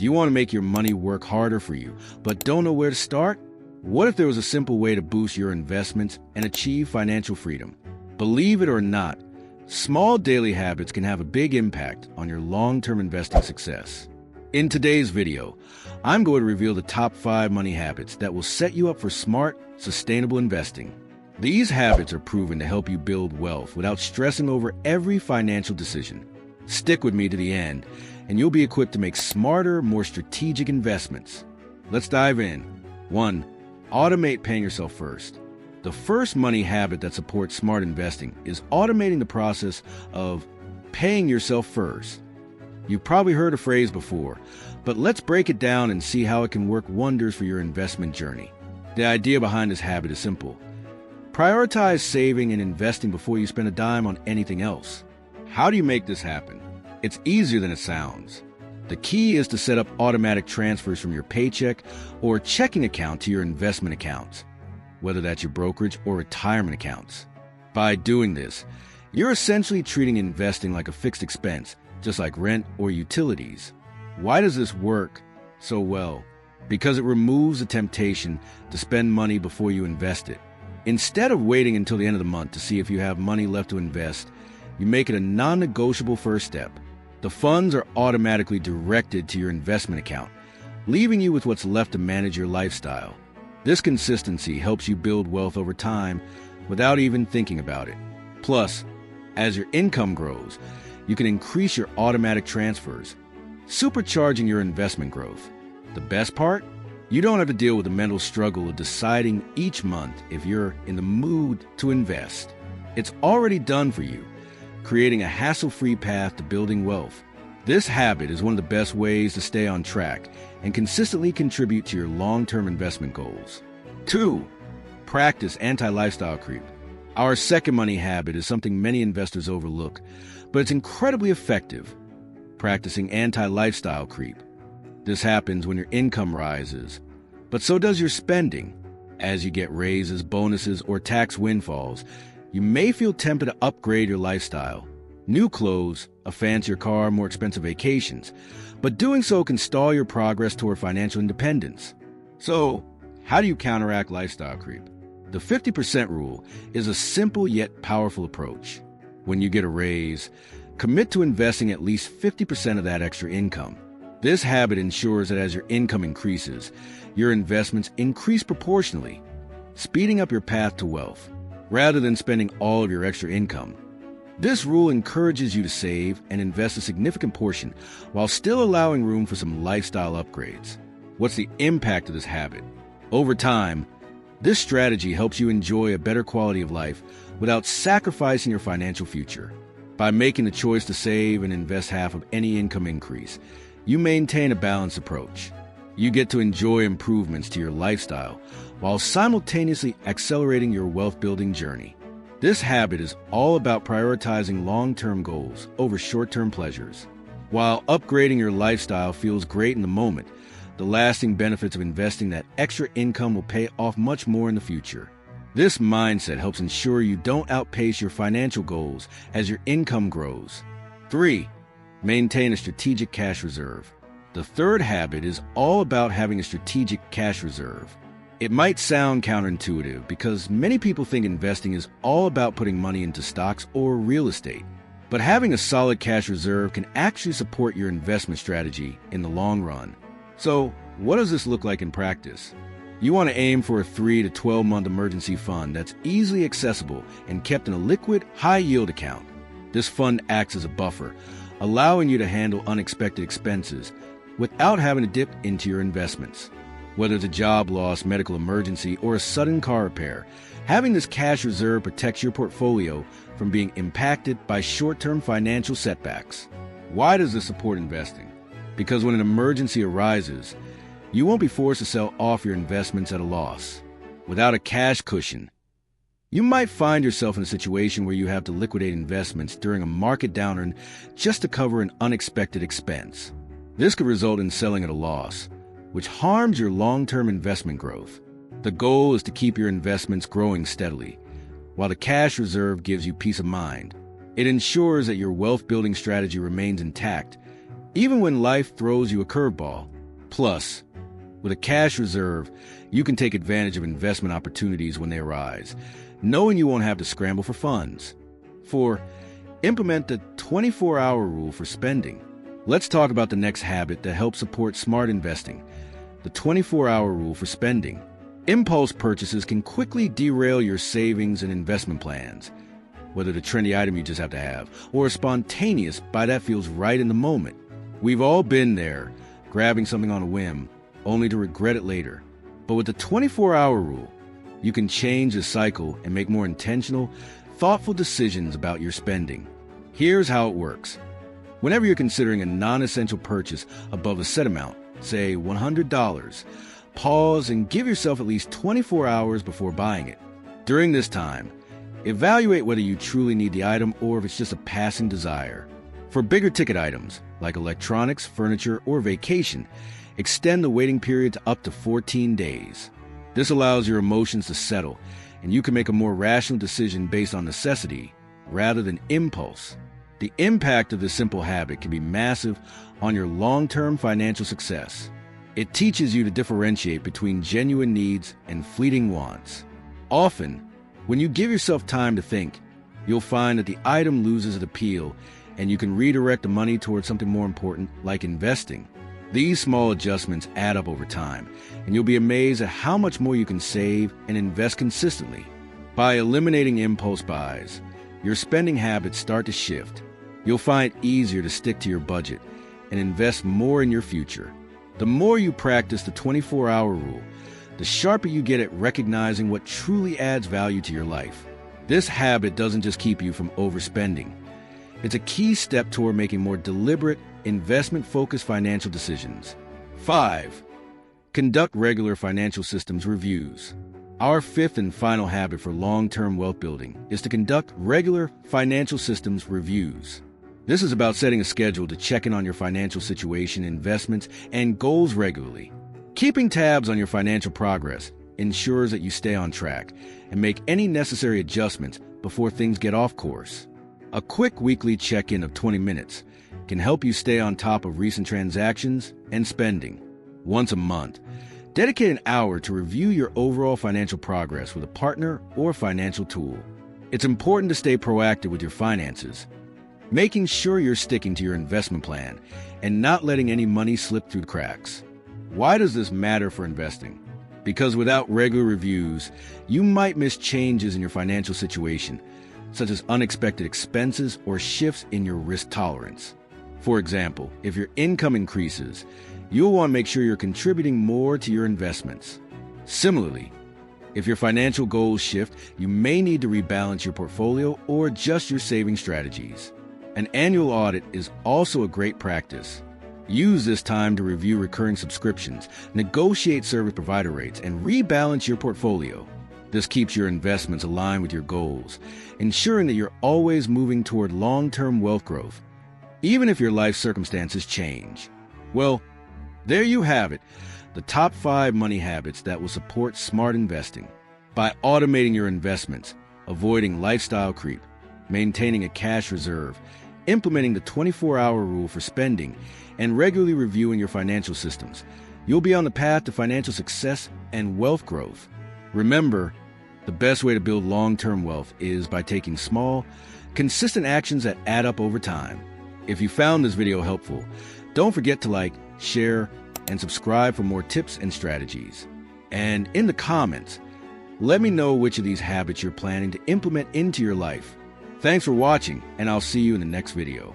Do you want to make your money work harder for you, but don't know where to start? What if there was a simple way to boost your investments and achieve financial freedom? Believe it or not, small daily habits can have a big impact on your long-term investing success. In today's video, I'm going to reveal the top 5 money habits that will set you up for smart, sustainable investing. These habits are proven to help you build wealth without stressing over every financial decision. Stick with me to the end, and you'll be equipped to make smarter, more strategic investments. Let's dive in. 1. Automate paying yourself first. The first money habit that supports smart investing is automating the process of paying yourself first. You've probably heard a phrase before, but let's break it down and see how it can work wonders for your investment journey. The idea behind this habit is simple. Prioritize saving and investing before you spend a dime on anything else. How do you make this happen? It's easier than it sounds. The key is to set up automatic transfers from your paycheck or checking account to your investment accounts, whether that's your brokerage or retirement accounts. By doing this, you're essentially treating investing like a fixed expense, just like rent or utilities. Why does this work so well? Because it removes the temptation to spend money before you invest it. Instead of waiting until the end of the month to see if you have money left to invest, you make it a non-negotiable first step. The funds are automatically directed to your investment account, leaving you with what's left to manage your lifestyle. This consistency helps you build wealth over time without even thinking about it. Plus, as your income grows, you can increase your automatic transfers, supercharging your investment growth. The best part? You don't have to deal with the mental struggle of deciding each month if you're in the mood to invest. It's already done for you, creating a hassle-free path to building wealth. This habit is one of the best ways to stay on track and consistently contribute to your long-term investment goals. 2. Practice anti-lifestyle creep. Our second money habit is something many investors overlook, but it's incredibly effective. Practicing anti-lifestyle creep. This happens when your income rises, but so does your spending. As you get raises, bonuses, or tax windfalls, you may feel tempted to upgrade your lifestyle. New clothes, a fancier car, more expensive vacations. But doing so can stall your progress toward financial independence. So, how do you counteract lifestyle creep? The 50% rule is a simple yet powerful approach. When you get a raise, commit to investing at least 50% of that extra income. This habit ensures that as your income increases, your investments increase proportionally, speeding up your path to wealth, rather than spending all of your extra income. This rule encourages you to save and invest a significant portion while still allowing room for some lifestyle upgrades. What's the impact of this habit? Over time, this strategy helps you enjoy a better quality of life without sacrificing your financial future. By making the choice to save and invest half of any income increase, you maintain a balanced approach. You get to enjoy improvements to your lifestyle while simultaneously accelerating your wealth-building journey. This habit is all about prioritizing long-term goals over short-term pleasures. While upgrading your lifestyle feels great in the moment, the lasting benefits of investing that extra income will pay off much more in the future. This mindset helps ensure you don't outpace your financial goals as your income grows. 3. Maintain a strategic cash reserve. The third habit is all about having a strategic cash reserve. It might sound counterintuitive because many people think investing is all about putting money into stocks or real estate. But having a solid cash reserve can actually support your investment strategy in the long run. So, what does this look like in practice? You want to aim for a 3 to 12-month emergency fund that's easily accessible and kept in a liquid, high-yield account. This fund acts as a buffer, allowing you to handle unexpected expenses without having to dip into your investments. Whether it's a job loss, medical emergency, or a sudden car repair, having this cash reserve protects your portfolio from being impacted by short-term financial setbacks. Why does this support investing? Because when an emergency arises, you won't be forced to sell off your investments at a loss. Without a cash cushion, you might find yourself in a situation where you have to liquidate investments during a market downturn just to cover an unexpected expense. This could result in selling at a loss, which harms your long-term investment growth. The goal is to keep your investments growing steadily, while the cash reserve gives you peace of mind. It ensures that your wealth-building strategy remains intact even when life throws you a curveball. Plus, with a cash reserve, you can take advantage of investment opportunities when they arise, knowing you won't have to scramble for funds. 4. Implement the 24-hour rule for spending. Let's talk about the next habit that helps support smart investing, the 24-hour rule for spending. Impulse purchases can quickly derail your savings and investment plans, whether the trendy item you just have to have, or a spontaneous buy that feels right in the moment. We've all been there, grabbing something on a whim, only to regret it later. But with the 24-hour rule, you can change the cycle and make more intentional, thoughtful decisions about your spending. Here's how it works. Whenever you're considering a non-essential purchase above a set amount, say $100, pause and give yourself at least 24 hours before buying it. During this time, evaluate whether you truly need the item or if it's just a passing desire. For bigger ticket items, like electronics, furniture, or vacation, extend the waiting period to up to 14 days. This allows your emotions to settle, and you can make a more rational decision based on necessity rather than impulse. The impact of this simple habit can be massive on your long-term financial success. It teaches you to differentiate between genuine needs and fleeting wants. Often, when you give yourself time to think, you'll find that the item loses its appeal and you can redirect the money towards something more important, like investing. These small adjustments add up over time, and you'll be amazed at how much more you can save and invest consistently. By eliminating impulse buys, your spending habits start to shift. You'll find it easier to stick to your budget and invest more in your future. The more you practice the 24-hour rule, the sharper you get at recognizing what truly adds value to your life. This habit doesn't just keep you from overspending. It's a key step toward making more deliberate, investment-focused financial decisions. 5. Conduct regular financial systems reviews. Our fifth and final habit for long-term wealth building is to conduct regular financial systems reviews. This is about setting a schedule to check in on your financial situation, investments, and goals regularly. Keeping tabs on your financial progress ensures that you stay on track and make any necessary adjustments before things get off course. A quick weekly check-in of 20 minutes can help you stay on top of recent transactions and spending. Once a month, dedicate an hour to review your overall financial progress with a partner or financial tool. It's important to stay proactive with your finances, making sure you're sticking to your investment plan and not letting any money slip through the cracks. Why does this matter for investing? Because without regular reviews, you might miss changes in your financial situation, such as unexpected expenses or shifts in your risk tolerance. For example, if your income increases, you'll want to make sure you're contributing more to your investments. Similarly, if your financial goals shift, you may need to rebalance your portfolio or adjust your saving strategies. An annual audit is also a great practice. Use this time to review recurring subscriptions, negotiate service provider rates, and rebalance your portfolio. This keeps your investments aligned with your goals, ensuring that you're always moving toward long-term wealth growth, even if your life circumstances change. Well, there you have it, the top 5 money habits that will support smart investing. By automating your investments, avoiding lifestyle creep, maintaining a cash reserve, implementing the 24-hour rule for spending, and regularly reviewing your financial systems, you'll be on the path to financial success and wealth growth. Remember, the best way to build long-term wealth is by taking small, consistent actions that add up over time. If you found this video helpful, don't forget to like, share, and subscribe for more tips and strategies. And in the comments, let me know which of these habits you're planning to implement into your life. Thanks for watching, and I'll see you in the next video.